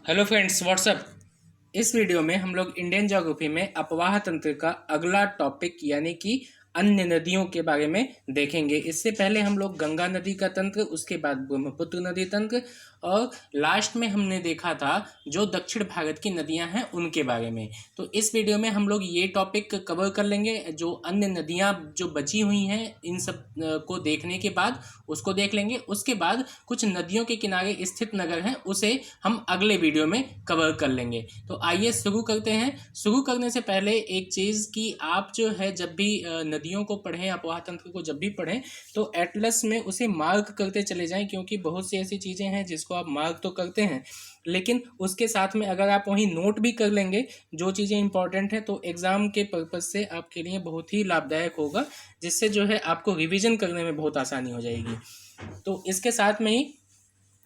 Hello friends, what's up. इस video में हम लोग इंडियन ज्योग्राफी में अपवाह तंत्र का अगला टॉपिक यानी कि अन्य नदियों के बारे में देखेंगे। इससे पहले हम लोग गंगा नदी का तंत्र, उसके बाद ब्रह्मपुत्र नदी तंत्र और लास्ट में हमने देखा था जो दक्षिण भारत की नदियां हैं उनके बारे में। तो इस वीडियो में हम लोग ये टॉपिक कवर कर लेंगे। जो अन्य नदियां जो बची हुई हैं इन सब को देखने के बाद उसको देख लेंगे। उसके बाद कुछ नदियों के किनारे स्थित नगर हैं उसे हम अगले वीडियो में कवर कर लेंगे। तो आइए शुरू करते हैं। शुरू करने से पहले एक चीज़ कि आप जो है जब भी नदियों को पढ़ें, अपवाह तंत्र को जब भी पढ़ें तो एटलस में उसे मार्क करते चले जाएं, क्योंकि बहुत सी ऐसी चीज़ें हैं जिसको आप मार्क तो करते हैं लेकिन उसके साथ में अगर आप वहीं नोट भी कर लेंगे जो चीज़ें इंपॉर्टेंट है तो एग्ज़ाम के पर्पज़ से आपके लिए बहुत ही लाभदायक होगा, जिससे जो है आपको रिवीजन करने में बहुत आसानी हो जाएगी। तो इसके साथ में ही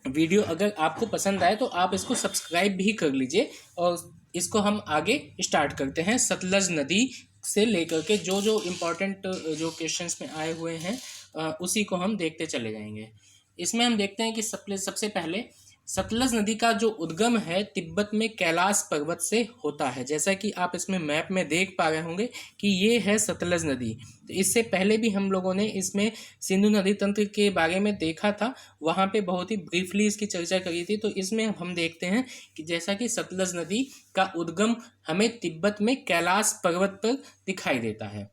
वीडियो अगर आपको पसंद आए तो आप इसको सब्सक्राइब भी कर लीजिए। और इसको हम आगे स्टार्ट करते हैं। सतलज नदी से लेकर के जो जो इम्पोर्टेंट जो क्वेश्चंस में आए हुए हैं उसी को हम देखते चले जाएंगे। इसमें हम देखते हैं कि सबसे पहले सतलज नदी का जो उद्गम है तिब्बत में कैलाश पर्वत से होता है। जैसा कि आप इसमें मैप में देख पा रहे होंगे कि ये है सतलज नदी। तो इससे पहले भी हम लोगों ने इसमें सिंधु नदी तंत्र के बारे में देखा था, वहाँ पे बहुत ही ब्रीफली इसकी चर्चा करी थी। तो इसमें हम देखते हैं कि जैसा कि सतलज नदी का उद्गम हमें तिब्बत में कैलाश पर्वत पर दिखाई देता है।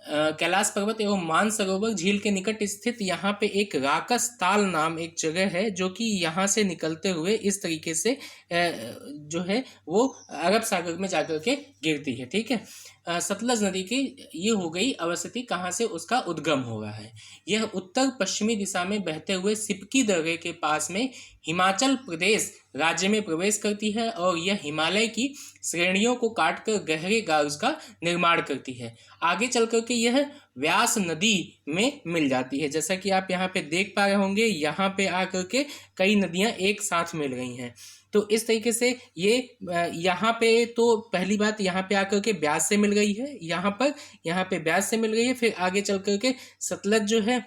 कैलाश पर्वत एवं मानसरोवर झील के निकट स्थित यहाँ पे एक राकस ताल नाम एक जगह है जो कि यहाँ से निकलते हुए इस तरीके से जो है वो अरब सागर में जाकर के गिरती है। ठीक है, सतलज नदी की ये हो गई अवस्थिति, कहाँ से उसका उद्गम हो रहा है। यह उत्तर पश्चिमी दिशा में बहते हुए सिपकी दर्रे के पास में हिमाचल प्रदेश राज्य में प्रवेश करती है और यह हिमालय की श्रेणियों को काटकर गहरे गार्स का निर्माण करती है। आगे चल करके यह व्यास नदी में मिल जाती है। जैसा कि आप यहाँ पे देख पा रहे होंगे, यहाँ पे आकर के कई नदियाँ एक साथ मिल रही हैं। तो इस तरीके से ये यहाँ पे तो पहली बात यहाँ पे आकर के ब्यास से मिल गई है, यहाँ पे ब्यास से मिल गई है। फिर आगे चल करके सतलज जो है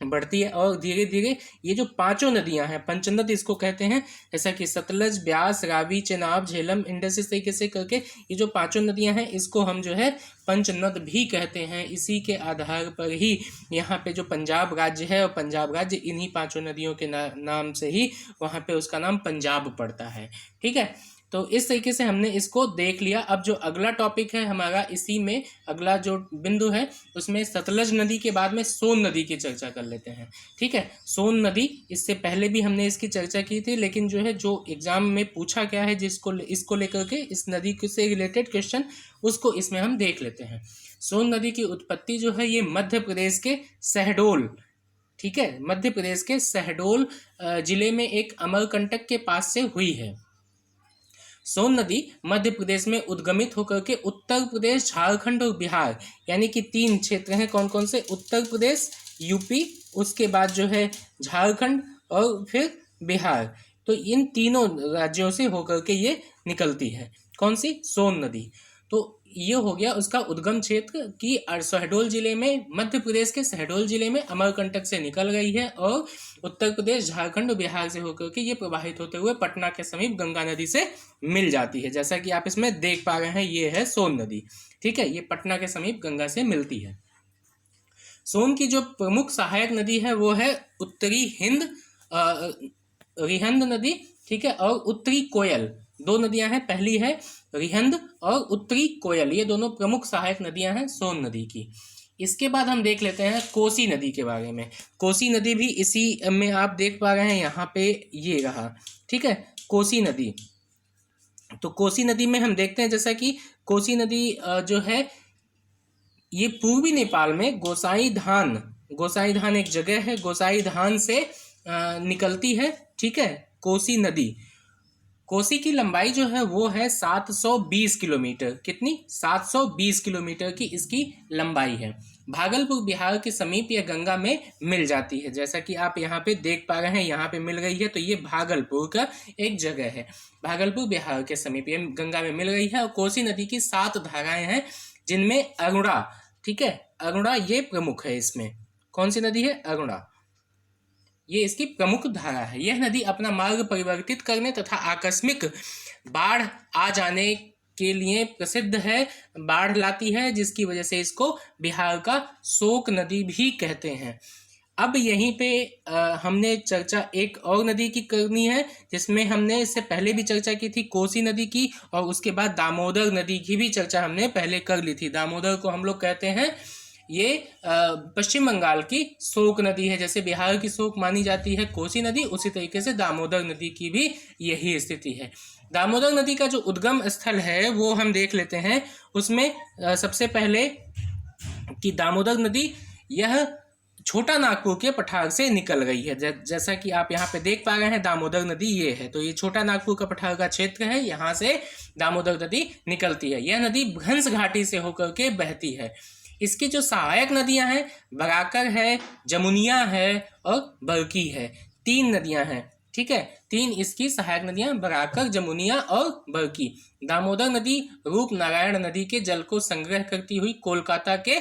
बढ़ती है और धीरे धीरे ये जो पांचों नदियां हैं, पंचनद इसको कहते हैं, जैसा कि सतलज, ब्यास, रावी, चेनाब, झेलम, इंडस, इस तरीके से करके ये जो पांचों नदियां हैं इसको हम जो है पंचनद भी कहते हैं। इसी के आधार पर ही यहाँ पे जो पंजाब राज्य है और पंजाब राज्य इन्हीं पांचों नदियों के नाम से ही वहाँ पे उसका नाम पंजाब पड़ता है। ठीक है, तो इस तरीके से हमने इसको देख लिया। अब जो अगला टॉपिक है हमारा, इसी में अगला जो बिंदु है उसमें सतलज नदी के बाद में सोन नदी की चर्चा कर लेते हैं। ठीक है, सोन नदी, इससे पहले भी हमने इसकी चर्चा की थी, लेकिन जो है जो एग्जाम में पूछा गया है जिसको इसको लेकर के इस नदी से रिलेटेड क्वेश्चन, उसको इसमें हम देख लेते हैं। सोन नदी की उत्पत्ति जो है ये मध्य प्रदेश के शहडोल, ठीक है, मध्य प्रदेश के शहडोल जिले में एक अमरकंटक के पास से हुई है। सोन नदी मध्य प्रदेश में उद्गमित होकर के उत्तर प्रदेश, झारखंड और बिहार, यानी कि तीन क्षेत्र हैं। कौन कौन से? उत्तर प्रदेश, यूपी, उसके बाद जो है झारखंड और फिर बिहार। तो इन तीनों राज्यों से होकर के ये निकलती है। कौन सी? सोन नदी। तो ये हो गया उसका उद्गम क्षेत्र कि शहडोल जिले में, मध्य प्रदेश के शहडोल जिले में अमरकंटक से निकल गई है और उत्तर प्रदेश, झारखंड और बिहार से होकर के ये प्रवाहित होते हुए पटना के समीप गंगा नदी से मिल जाती है। जैसा कि आप इसमें देख पा रहे हैं, ये है सोन नदी। ठीक है, ये पटना के समीप गंगा से मिलती है। सोन की जो प्रमुख सहायक नदी है वो है उत्तरी हिंद रिहंद नदी। ठीक है, और उत्तरी कोयल, दो नदियां हैं, पहली है रिहंद और उत्तरी कोयल, ये दोनों प्रमुख सहायक नदियां हैं सोन नदी की। इसके बाद हम देख लेते हैं कोसी नदी के बारे में। कोसी नदी भी इसी में आप देख पा रहे हैं, यहाँ पे ये रहा। ठीक है, कोसी नदी। तो कोसी नदी में हम देखते हैं जैसा कि कोसी नदी जो है ये पूर्वी नेपाल में गोसाई धान एक जगह है, गोसाई धान से निकलती है। ठीक है, कोसी नदी। कोसी की लंबाई जो है वो है 720 किलोमीटर। कितनी? 720 किलोमीटर की इसकी लंबाई है। भागलपुर बिहार के समीप यह गंगा में मिल जाती है। जैसा कि आप यहाँ पे देख पा रहे हैं, यहाँ पे मिल गई है, तो ये भागलपुर का एक जगह है। भागलपुर बिहार के समीप ये गंगा में मिल गई है। और कोसी नदी की 7 धाराएं हैं जिनमें अरुणा, ठीक है, अरुणा ये प्रमुख है। इसमें कौन सी नदी है? अरुणा। ये इसकी प्रमुख धारा है। यह नदी अपना मार्ग परिवर्तित करने तथा आकस्मिक बाढ़ आ जाने के लिए प्रसिद्ध है, बाढ़ लाती है, जिसकी वजह से इसको बिहार का शोक नदी भी कहते हैं। अब यहीं पे हमने चर्चा एक और नदी की करनी है, जिसमें हमने इससे पहले भी चर्चा की थी कोसी नदी की, और उसके बाद दामोदर नदी की भी चर्चा हमने पहले कर ली थी। दामोदर को हम लोग कहते हैं ये पश्चिम बंगाल की शोक नदी है। जैसे बिहार की शोक मानी जाती है कोसी नदी, उसी तरीके से दामोदर नदी की भी यही स्थिति है। दामोदर नदी का जो उद्गम स्थल है वो हम देख लेते हैं। उसमें सबसे पहले कि दामोदर नदी यह छोटा नागपुर के पठार से निकल गई है। जैसा कि आप यहाँ पे देख पा रहे हैं, दामोदर नदी ये है, तो ये छोटा नागपुर का पठार का क्षेत्र है, यहाँ से दामोदर नदी निकलती है। यह नदी भ्रंश घाटी से होकर के बहती है। इसकी जो सहायक नदियां हैं बराकर है, जमुनिया है और बरकी है। 3 नदियां हैं, ठीक है। 3 इसकी सहायक नदियां बराकर, जमुनिया और बरकी। दामोदर नदी रूप नारायण नदी के जल को संग्रह करती हुई कोलकाता के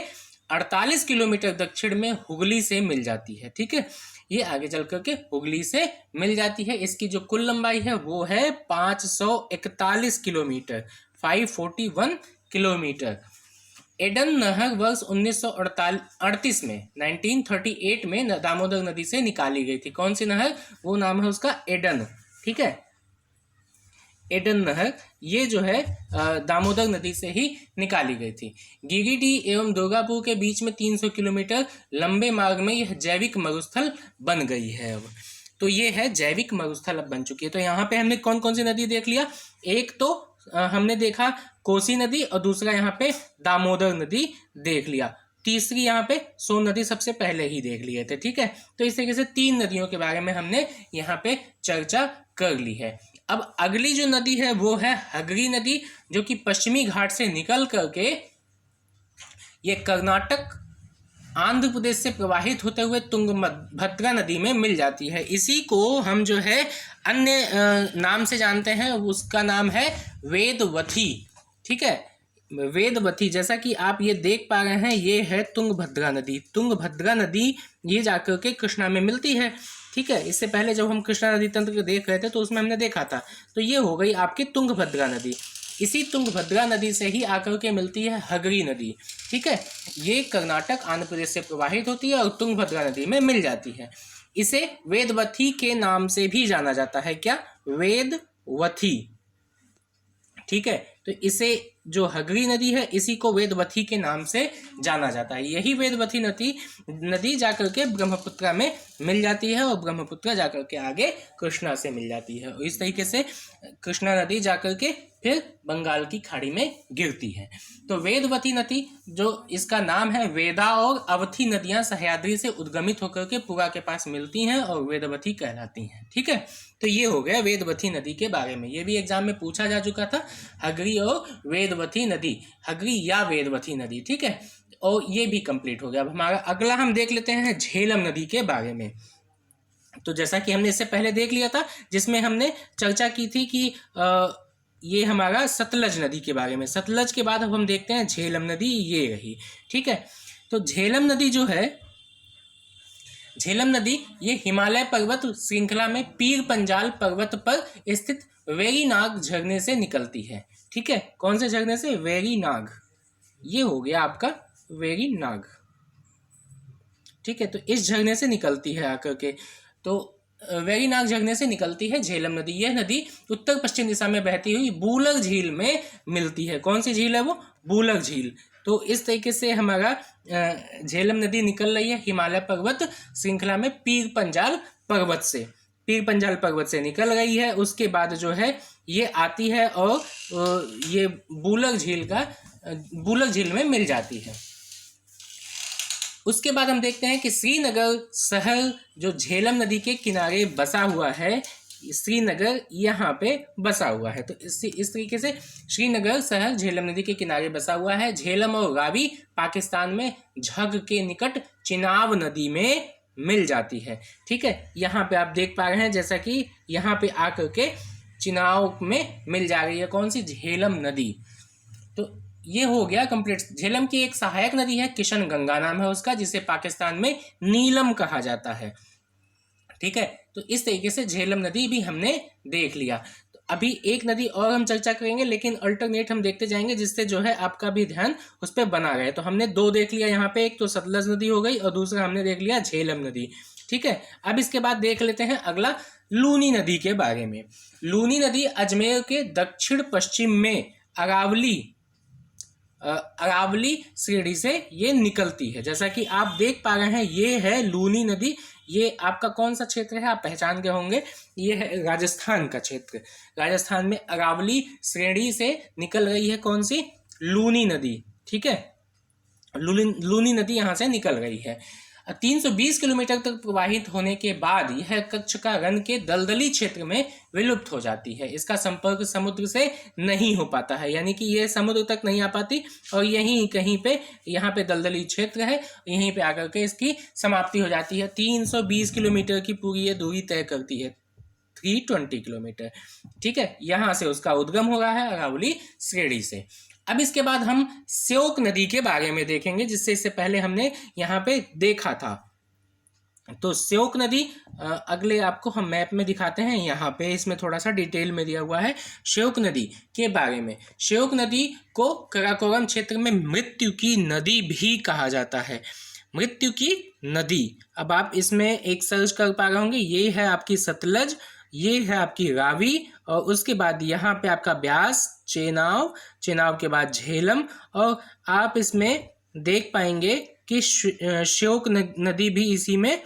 48 किलोमीटर दक्षिण में हुगली से मिल जाती है, ठीक है। ये आगे चल करके हुगली से मिल जाती है। इसकी जो कुल लंबाई है वो है 541 किलोमीटर, 541 किलोमीटर। एडन नहर वर्ष 1938 में 1938 में दामोदर नदी से निकाली गई थी। कौन सी नहर? वो नाम है उसका एडन, ठीक है। एडन नहर ये जो है दामोदर नदी से ही निकाली गई थी। गिरिडीह एवं दुर्गापुर के बीच में 300 किलोमीटर लंबे मार्ग में यह जैविक मरुस्थल बन गई है। अब तो ये है जैविक मरुस्थल अब बन चुकी है। तो यहाँ पे हमने कौन कौन सी नदी देख लिया? एक तो हमने देखा कोसी नदी, और दूसरा यहाँ पे दामोदर नदी देख लिया। तीसरी यहाँ पे सोन नदी सबसे पहले ही देख लिए थे, ठीक है। तो इस तरीके से 3 नदियों के बारे में हमने यहाँ पे चर्चा कर ली है। अब अगली जो नदी है वो है हगरी नदी, जो कि पश्चिमी घाट से निकल करके ये कर्नाटक आंध्र प्रदेश से प्रवाहित होते हुए तुंगभद्रा नदी में मिल जाती है। इसी को हम जो है अन्य नाम से जानते हैं, उसका नाम है वेदवती, ठीक है। वेदवती, जैसा कि आप ये देख पा रहे हैं, ये है तुंगभद्रा नदी। तुंगभद्रा नदी ये जाकर के कृष्णा में मिलती है, ठीक है। इससे पहले जब हम कृष्णा नदी तंत्र को देख रहे थे तो उसमें हमने देखा था। तो ये हो गई आपकी तुंगभद्रा नदी। इसी तुंगभद्रा नदी से ही आकर के मिलती है हगरी नदी, ठीक है। ये कर्नाटक आंध्र प्रदेश से प्रवाहित होती है और तुंगभद्रा नदी में मिल जाती है। इसे वेदवती के नाम से भी जाना जाता है। क्या? वेदवती, ठीक है। तो इसे जो हगरी नदी है इसी को वेदवती के नाम से जाना जाता है। यही वेदवती नदी जाकर के ब्रह्मपुत्र में मिल जाती है, और ब्रह्मपुत्र जाकर के आगे कृष्णा से मिल जाती है। और इस तरीके से कृष्णा नदी जाकर के फिर बंगाल की खाड़ी में गिरती है। तो वेदवती नदी जो इसका नाम है, वेदा और अवथी नदियां सह्याद्री से उद्गमित होकर के पुरा के पास मिलती हैं और वेदवती कहलाती हैं, ठीक है। तो ये हो गया वेदवती नदी के बारे में। ये भी एग्जाम में पूछा जा चुका था, हगरी और वेदवती नदी, हगरी या वेदवती नदी, ठीक है। और ये भी कंप्लीट हो गया। अब हमारा अगला हम देख लेते हैं झेलम नदी के बारे में। तो जैसा कि हमने इससे पहले देख लिया था, जिसमें हमने चर्चा की थी कि ये हमारा सतलज नदी के बारे में। सतलज के बाद अब हम देखते हैं झेलम नदी, ये रही, ठीक है। तो झेलम नदी जो है, झेलम नदी ये हिमालय पर्वत श्रृंखला में पीर पंजाल पर्वत पर स्थित वेरीनाग झरने से निकलती है, ठीक है। कौन से झरने से? वेरीनाग, ये हो गया आपका वेरीनाग, ठीक है। तो इस झरने से निकलती है आकर के। तो वेरीनाग झरने से निकलती है झेलम नदी। यह नदी उत्तर पश्चिम दिशा में बहती हुई बूलर झील में मिलती है। कौन सी झील है वो? बूलर झील। तो इस तरीके से हमारा झेलम नदी निकल रही है हिमालय पर्वत श्रृंखला में पीर पंजाल पर्वत से, पीर पंजाल पर्वत से निकल रही है। उसके बाद जो है ये आती है और ये बूलर झील में मिल जाती है। उसके बाद हम देखते हैं कि श्रीनगर शहर जो झेलम नदी के किनारे बसा हुआ है, श्रीनगर यहाँ पे बसा हुआ है। तो इस तरीके से श्रीनगर शहर झेलम नदी के किनारे बसा हुआ है। झेलम और रावी पाकिस्तान में झग के निकट चिनाब नदी में मिल जाती है, ठीक है। यहाँ पे आप देख पा रहे हैं, जैसा कि यहाँ पे आकर के चिनाब में मिल जा रही है कौन सी? झेलम नदी। तो ये हो गया कंप्लीट। झेलम की एक सहायक नदी है, किशन गंगा नाम है उसका, जिसे पाकिस्तान में नीलम कहा जाता है, ठीक है। तो इस तरीके से झेलम नदी भी हमने देख लिया। तो अभी एक नदी और हम चर्चा करेंगे, लेकिन अल्टरनेट हम देखते जाएंगे जिससे जो है आपका भी ध्यान उस पर बना रहे। तो हमने दो देख लिया यहाँ पे, एक तो सतलज नदी हो गई और दूसरा हमने देख लिया झेलम नदी। ठीक है। अब इसके बाद देख लेते हैं अगला लूनी नदी के बारे में। लूनी नदी अजमेर के दक्षिण पश्चिम में अरावली श्रेणी से ये निकलती है। जैसा कि आप देख पा रहे हैं, ये है लूनी नदी। ये आपका कौन सा क्षेत्र है, आप पहचान गए होंगे, ये है राजस्थान का क्षेत्र। राजस्थान में अरावली श्रेणी से निकल रही है कौन सी, लूनी नदी। ठीक है, लूनी नदी यहाँ से निकल रही है। 320 किलोमीटर तक प्रवाहित होने के बाद यह कच्छ का रन के दलदली क्षेत्र में विलुप्त हो जाती है। इसका संपर्क समुद्र से नहीं हो पाता है, यानी कि यह समुद्र तक नहीं आ पाती और यहीं कहीं पे यहाँ पे दलदली क्षेत्र है, यहीं पे आकर के इसकी समाप्ति हो जाती है। 320 किलोमीटर की पूरी ये दूरी तय करती है, 320 किलोमीटर। ठीक है, यहाँ से उसका उद्गम हो रहा है अरावली श्रेणी से। अब इसके बाद हम श्योक नदी के बारे में देखेंगे, जिससे इससे पहले हमने यहाँ पे देखा था। तो श्योक नदी अगले आपको हम मैप में दिखाते हैं, यहाँ पे इसमें थोड़ा सा डिटेल में दिया हुआ है श्योक नदी के बारे में। श्योक नदी को काराकोरम क्षेत्र में मृत्यु की नदी भी कहा जाता है, मृत्यु की नदी। अब आप इसमें एक सर्च कर पा रहे होंगे, ये है आपकी सतलज, ये है आपकी रावी, और उसके बाद यहाँ पे आपका ब्यास, चेनाब, चेनाब के बाद झेलम, और आप इसमें देख पाएंगे कि श्योक नदी भी इसी में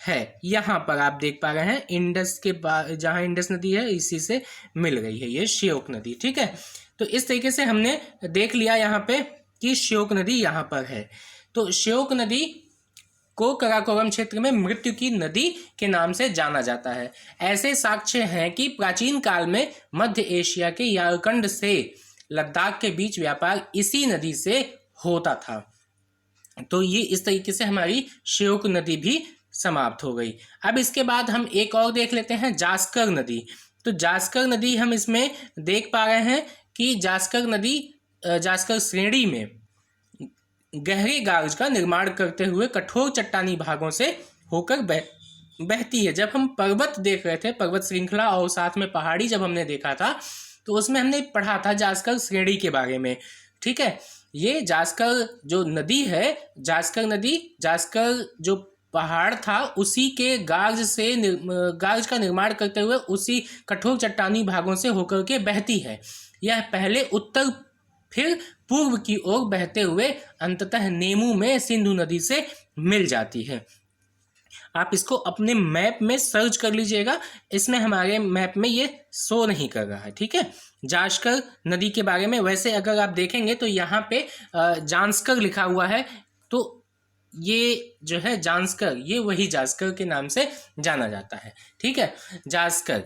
है। यहाँ पर आप देख पा रहे हैं इंडस के बाद, जहाँ इंडस नदी है इसी से मिल गई है ये श्योक नदी। ठीक है, तो इस तरीके से हमने देख लिया यहाँ पे कि श्योक नदी यहाँ पर है। तो श्योक नदी को काराकोरम क्षेत्र में मृत्यु की नदी के नाम से जाना जाता है। ऐसे साक्ष्य हैं कि प्राचीन काल में मध्य एशिया के यारकंड से लद्दाख के बीच व्यापार इसी नदी से होता था। तो ये इस तरीके से हमारी श्योक नदी भी समाप्त हो गई। अब इसके बाद हम एक और देख लेते हैं, जास्कर नदी। तो जास्कर नदी हम इसमें देख पा रहे हैं कि जास्कर नदी जास्कर श्रेणी में गहरे गार्ज का निर्माण करते हुए कठोर चट्टानी भागों से होकर बहती है। जब हम पर्वत देख रहे थे, पर्वत श्रृंखला और साथ में पहाड़ी जब हमने देखा था, तो उसमें हमने पढ़ा था जास्कर श्रेणी के बारे में। ठीक है, ये जास्कर जो नदी है, जास्कर नदी, जास्कर जो पहाड़ था उसी के गार्ज का निर्माण करते हुए उसी कठोर चट्टानी भागों से होकर के बहती है। यह पहले उत्तर फिर पूर्व की ओर बहते हुए अंततः नेमू में सिंधु नदी से मिल जाती है। आप इसको अपने मैप में सर्च कर लीजिएगा, इसमें हमारे मैप में ये शो नहीं कर रहा है। ठीक है, जास्कर नदी के बारे में वैसे अगर आप देखेंगे तो यहाँ पे जांस्कर लिखा हुआ है, तो ये जो है जांस्कर, ये वही जास्कर के नाम से जाना जाता है। ठीक है, जास्कर।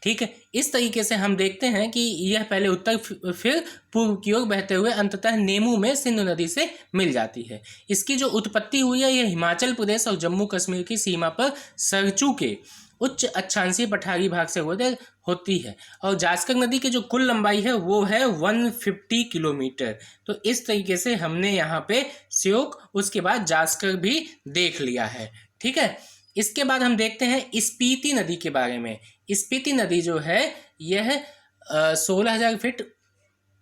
ठीक है, इस तरीके से हम देखते हैं कि यह पहले उत्तर फिर पूर्व की ओर बहते हुए अंततः नेमू में सिंधु नदी से मिल जाती है। इसकी जो उत्पत्ति हुई है, यह हिमाचल प्रदेश और जम्मू कश्मीर की सीमा पर सरचू के उच्च अक्षांशीय पठारी भाग से होती है। और जास्कर नदी की जो कुल लंबाई है वो है 150 किलोमीटर। तो इस तरीके से हमने यहाँ पे श्योक, उसके बाद जास्कर भी देख लिया है। ठीक है, इसके बाद हम देखते हैं स्पीति नदी के बारे में। स्पीति नदी जो है यह 16,000 फीट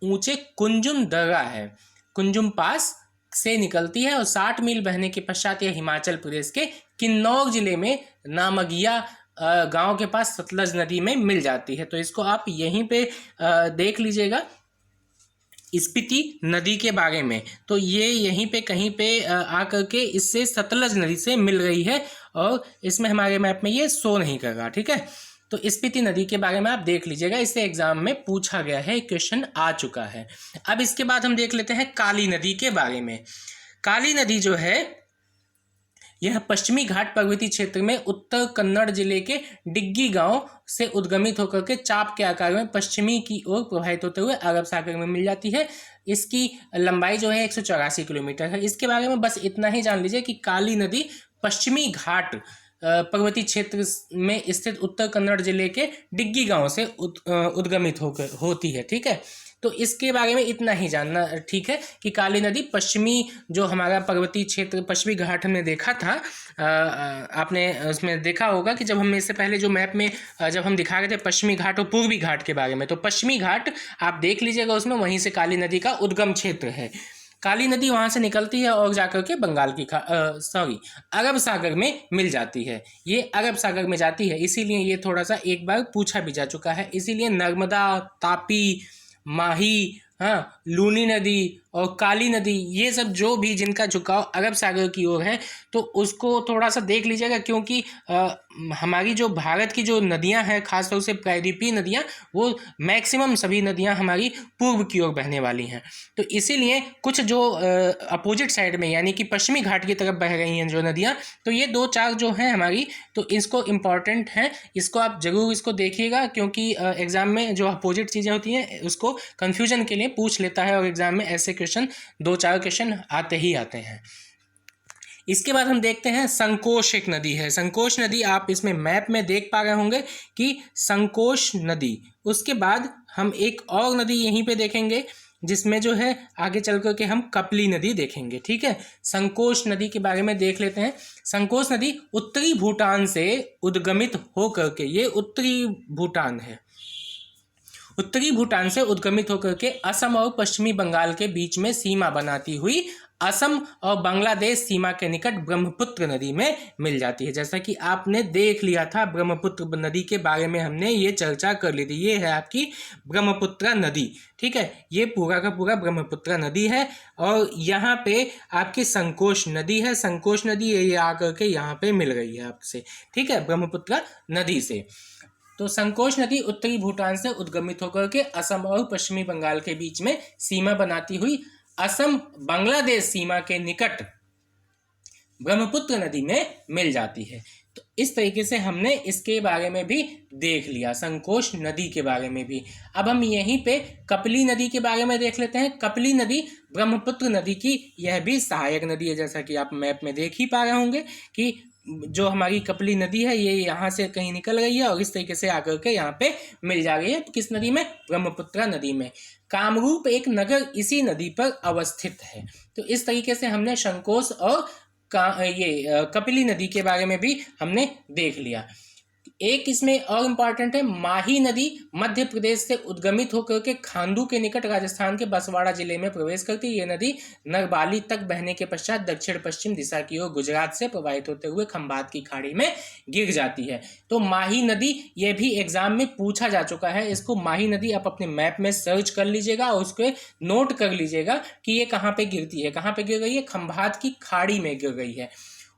ऊंचे कुंजुम दर्रा है, कुंजुम पास से निकलती है और 60 मील बहने के पश्चात यह हिमाचल प्रदेश के किन्नौर जिले में नामगिया गांव के पास सतलज नदी में मिल जाती है। तो इसको आप यहीं पे देख लीजिएगा स्पीति नदी के बारे में। तो ये यहीं पे कहीं पे आकर के इससे सतलज नदी से मिल रही है और इसमें हमारे मैप में ये शो नहीं कर रहा। ठीक है, तो स्पीति नदी के बारे में आप देख लीजिएगा, इससे एग्जाम में पूछा गया है, क्वेश्चन आ चुका है। अब इसके बाद हम देख लेते हैं काली नदी के बारे में। काली नदी जो है यह पश्चिमी घाट पर्वतीय क्षेत्र में उत्तर कन्नड़ जिले के डिग्गी गांव से उद्गमित होकर के चाप के आकार में पश्चिमी की ओर प्रवाहित होते हुए अरब सागर में मिल जाती है। इसकी लंबाई जो है 184 किलोमीटर है। इसके बारे में बस इतना ही जान लीजिए कि काली नदी पश्चिमी घाट पर्वतीय क्षेत्र में स्थित उत्तर कन्नड़ जिले के डिग्गी गांव से उद्गमित होकर होती है। ठीक है, तो इसके बारे में इतना ही जानना ठीक है कि काली नदी पश्चिमी जो हमारा पर्वतीय क्षेत्र पश्चिमी घाट हमने देखा था, आपने उसमें देखा होगा कि जब हम इससे पहले जो मैप में जब हम दिखा रहे थे पश्चिमी घाट और पूर्वी घाट के बारे में, तो पश्चिमी घाट आप देख लीजिएगा, उसमें वहीं से काली नदी का उद्गम क्षेत्र है। काली नदी वहाँ से निकलती है और जाकर के बंगाल की अरब सागर में मिल जाती है। ये अरब सागर में जाती है, इसीलिए ये थोड़ा सा एक बार पूछा भी जा चुका है। इसीलिए नर्मदा, तापी, माही, हाँ, लूनी नदी और काली नदी, ये सब जो भी जिनका झुकाव अरब सागर की ओर है, तो उसको थोड़ा सा देख लीजिएगा, क्योंकि हमारी जो भारत की जो नदियां हैं, खासतौर से प्रायद्वीपीय नदियां, वो मैक्सिमम सभी नदियां हमारी पूर्व की ओर बहने वाली हैं। तो इसीलिए कुछ जो अपोजिट साइड में यानी कि पश्चिमी घाट की तरफ बह रही हैं जो नदियां, तो ये 2-4 जो हैं हमारी, तो इसको इम्पॉर्टेंट है, इसको आप जरूर इसको देखिएगा, क्योंकि एग्जाम में जो अपोजिट चीज़ें होती हैं उसको कन्फ्यूजन के लिए पूछ लेता है, और एग्जाम में ऐसे क्वेश्चन 2-4 क्वेश्चन आते ही आते हैं। इसके बाद हम देखते हैं संकोश एक नदी है। संकोश नदी आप इसमें मैप में देख पा रहे होंगे कि संकोश नदी। उसके बाद हम एक और नदी यहीं पे देखेंगे जिसमें जो है आगे चल कर के हम कपली नदी देखेंगे। ठीक है, संकोश नदी के बारे में देख लेते हैं। संकोश नदी उत्तरी भूटान से उद्गमित हो करके, ये उत्तरी भूटान है, उत्तरी भूटान से उद्गमित होकर के असम और पश्चिमी बंगाल के बीच में सीमा बनाती हुई असम और बांग्लादेश सीमा के निकट ब्रह्मपुत्र नदी में मिल जाती है। जैसा कि आपने देख लिया था, ब्रह्मपुत्र नदी के बारे में हमने ये चर्चा कर ली थी। ये है आपकी ब्रह्मपुत्र नदी। ठीक है, ये पूरा का पूरा ब्रह्मपुत्र नदी है, और यहाँ पे आपकी संकोश नदी है। संकोश नदी ये आकर के यहाँ पे मिल रही है आपसे, ठीक है, ब्रह्मपुत्र नदी से। तो संकोश नदी उत्तरी भूटान से उद्गमित होकर के असम और पश्चिमी बंगाल के बीच में सीमा बनाती हुई असम बांग्लादेश सीमा के निकट ब्रह्मपुत्र नदी में मिल जाती है। तो इस तरीके से हमने इसके बारे में भी देख लिया, संकोश नदी के बारे में भी। अब हम यहीं पे कपली नदी के बारे में देख लेते हैं। कपली नदी ब्रह्मपुत्र नदी की यह भी सहायक नदी है, जैसा कि आप मैप में देख ही पा रहे होंगे कि जो हमारी कपली नदी है ये यहाँ से कहीं निकल रही है और इस तरीके से आकर के यहाँ पे मिल जा रही है। किस नदी में? ब्रह्मपुत्र नदी में। कामरूप एक नगर इसी नदी पर अवस्थित है। तो इस तरीके से हमने संकोश और कपिली नदी के बारे में भी हमने देख लिया। एक इसमें और इम्पॉर्टेंट है, माही नदी मध्य प्रदेश से उद्गमित होकर के खांडू के निकट राजस्थान के बसवाड़ा जिले में प्रवेश करती है। ये नदी नरबाली तक बहने के पश्चात दक्षिण पश्चिम दिशा की ओर गुजरात से प्रवाहित होते हुए खंभात की खाड़ी में गिर जाती है। तो माही नदी ये भी एग्जाम में पूछा जा चुका है। इसको माही नदी आप अपने मैप में सर्च कर लीजिएगा और उसको नोट कर लीजिएगा कि ये कहाँ पे गिरती है, कहाँ पे गिर रही है, खंभात की खाड़ी में गिर रही है।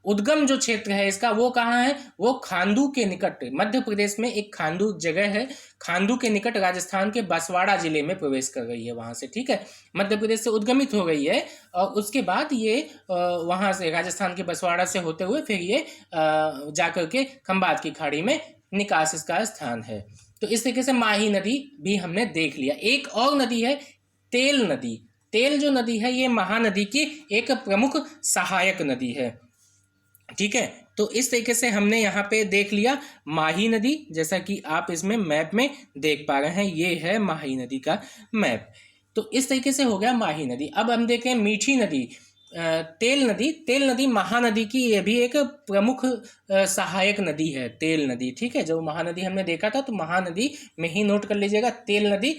उद्गम जो क्षेत्र है इसका वो कहाँ है? वो खांडू के निकट, मध्य प्रदेश में एक खांडू जगह है, खांडू के निकट राजस्थान के बसवाड़ा जिले में प्रवेश कर रही है वहां से। ठीक है, मध्य प्रदेश से उद्गमित हो गई है और उसके बाद ये वहां से राजस्थान के बसवाड़ा से होते हुए फिर ये जाकर के खंभात की खाड़ी में निकास इसका स्थान है। तो इस तरीके से माही नदी भी हमने देख लिया। एक और नदी है तेल नदी। तेल जो नदी है ये महानदी की एक प्रमुख सहायक नदी है। ठीक है, तो इस तरीके से हमने यहाँ पे देख लिया माही नदी, जैसा कि आप इसमें मैप में देख पा रहे हैं, ये है माही नदी का मैप। तो इस तरीके से हो गया माही नदी। अब हम देखें मीठी नदी, तेल नदी। तेल नदी महानदी की ये भी एक प्रमुख सहायक नदी है, तेल नदी। ठीक है, जो महानदी हमने देखा था तो महानदी में ही नोट कर लीजिएगा, तेल नदी,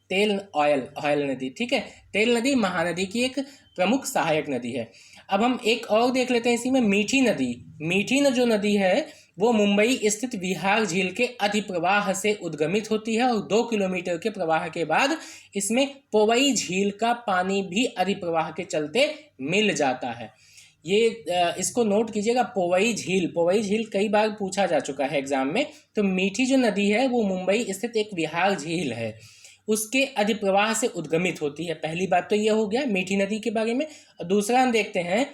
तेल ऑयल नदी। ठीक है, तेल नदी महानदी की एक प्रमुख सहायक नदी है। अब हम एक और देख लेते हैं इसी में, मीठी नदी। मीठी जो नदी है वो मुंबई स्थित विहार झील के अधिप्रवाह से उद्गमित होती है और 2 किलोमीटर के प्रवाह के बाद इसमें पोवई झील का पानी भी अधिप्रवाह के चलते मिल जाता है। ये इसको नोट कीजिएगा, पोवई झील। पोवई झील कई बार पूछा जा चुका है एग्जाम में। तो मीठी जो नदी है वो मुंबई स्थित एक विहार झील है, उसके अधिप्रवाह से उद्गमित होती है। पहली बात तो यह हो गया मीठी नदी के बारे में। दूसरा हम देखते हैं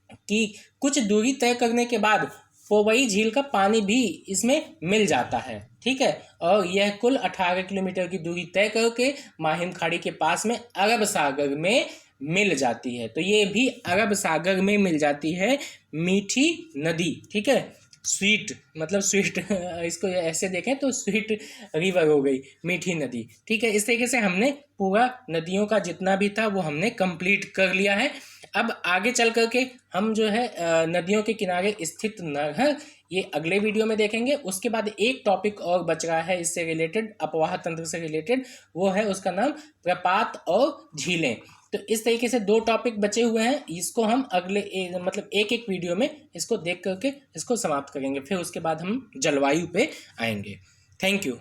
कि कुछ दूरी तय करने के बाद पोवई झील का पानी भी इसमें मिल जाता है। ठीक है, और यह कुल 18 किलोमीटर की दूरी तय करके माहिम खाड़ी के पास में अरब सागर में मिल जाती है। तो ये भी अरब सागर में मिल जाती है मीठी नदी। ठीक है, स्वीट मतलब स्वीट इसको ऐसे देखें तो स्वीट रिवर हो गई, मीठी नदी। ठीक है, इस तरीके से हमने पूरा नदियों का जितना भी था वो हमने कंप्लीट कर लिया है। अब आगे चल करके हम जो है नदियों के किनारे स्थित नहर ये अगले वीडियो में देखेंगे। उसके बाद एक टॉपिक और बच रहा है इससे रिलेटेड, अपवाह तंत्र से रिलेटेड, वो है उसका नाम प्रपात और झीलें। तो इस तरीके से 2 टॉपिक बचे हुए हैं, इसको हम अगले मतलब एक एक वीडियो में इसको देख करके इसको समाप्त करेंगे। फिर उसके बाद हम जलवायु पे आएंगे। Thank you.